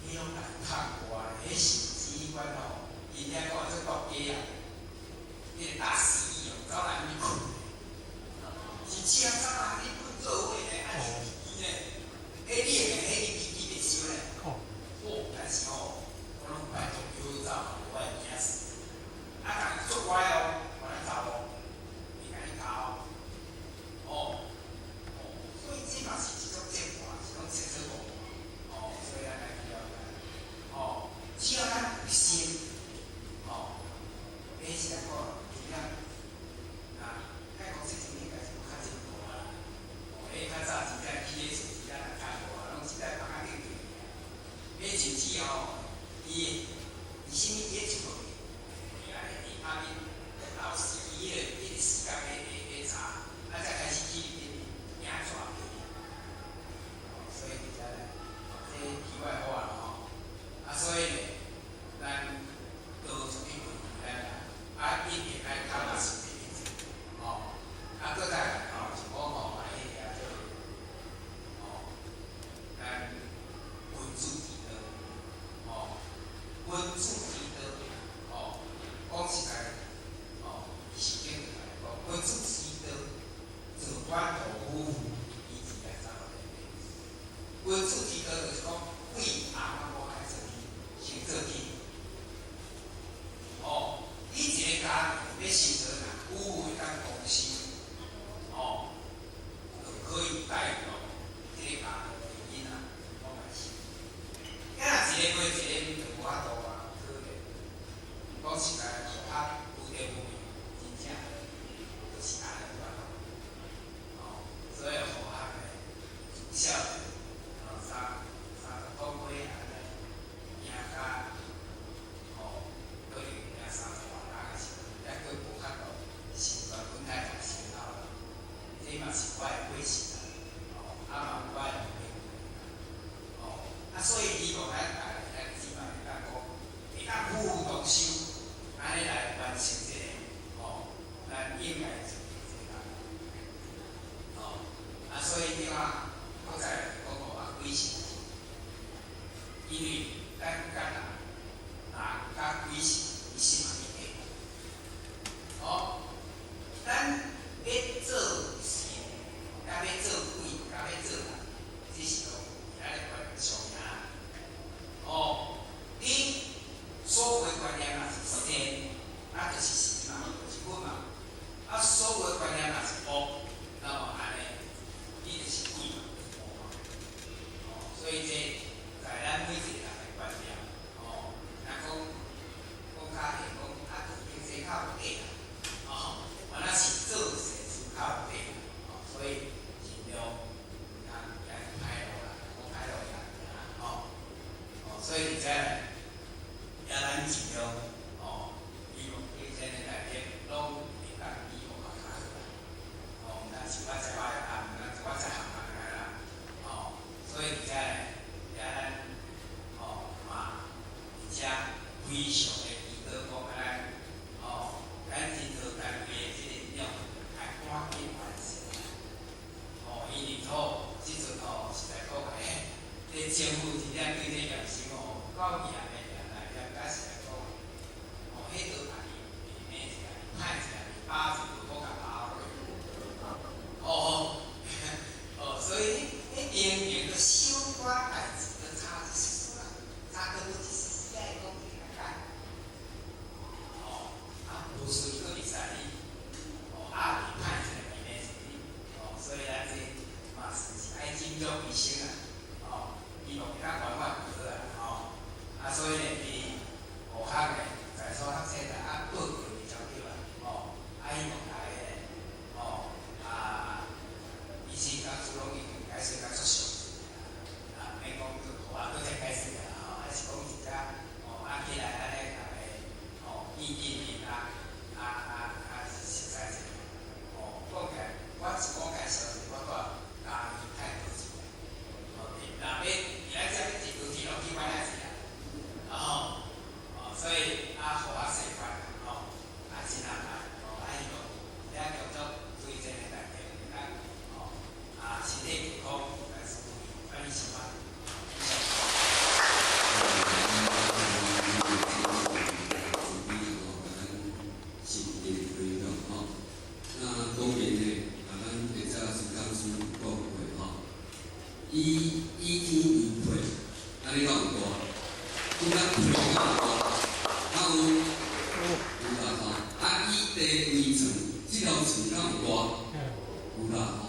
你拢来看过啊？迄是机关吼，因遐讲做国家啊，迄个大死伊哦，走来咪困，是车走来你困座位咧，还是机咧？迄你个迄个机袂收咧。但是吼，我拢拜托有走，我会惊死。啊，但是做乖哦，我来走哦，你甲你搞哦，所以这嘛是一种进化，是一种切磋过。所以咱来了解，只要咱有心，你是来讲尽量该讲事情应该是较进步啦。较早真正去个厝是咱来看过啊，拢是在放啊顶顶。迄甚至伊什么嘢就无，伊安尼下面老师伊个时间会查，才开始去领抓。所以伫遮咧，这题外话啦所以咧，咱多出去问一定爱较嘛是第一搁再来是讲迄个咱文字提高，文字提高，讲实在，是经来讲，文字提高，自管图夫妇以及来怎个文字提高就是讲，为阿我开始先做起，你一个家庭要成做人，有会当公司，就可以带动这个家庭的囡仔往来是。一个过一个就无法度啊，可能讲实在，学校有点不明，真正就是安尼款所以学校的从小30多岁安尼，赢甲可能赢30外人的时候，还佫无法度成全本来读先头啦，这嘛是我的过程啦，嘛有我的努力所以希望咱大家起码会当讲，会当夫妇同修，安尼来完成这个咱应该做这个所以即马我再来讲几成，因为咱今仔甲几成，伊是嘛一定咱要做事，甲要做鬼，甲要做人，只是讲咱的观念上赢。你所有的观念若是正，那就是是嘛，就是本嘛。所有的观念若是恶，那么安尼，你就是鬼嘛，所以这在咱每一个人的观念，若讲较硬讲经济较有底嘛那是做事是较有底所以尽量歹路啦，讲歹路所以伫遮咧，咱尽量希望对这个内面拢会当以后较好啦。但是我在我我在行来啦，所以伫遮咧，咱嘛而且非常的祈祷讲咱人道单位的这个量爱赶紧完成因为即阵实在讲这政府真正对这验收到验的人来讲，假实来讲，迄都家己慢一下，歹一下，把就都甲把落。所以迄明明个小可代志，都差一丝啦，差个不一丝，才会讲起来干。无顺个会使你，歹一下慢一下，所以咱这嘛是爱敬重医生啊，希望他管管好啦，所以咧，伫学校咧，在所学生来报告的交流希望大家咧，医生甲主拢已经解释甲出详免讲搁再解释还是讲真正起来咱咧大家意见实在者讲起来，我是讲介绍是我带家己态度是若要来遮要一条铁路去买下子所以学校示范真难办，希望依天而配，安尼敢有大？拄咱配敢有大？啊有啦吼，啊以地为床，这条床敢有大？有啦吼。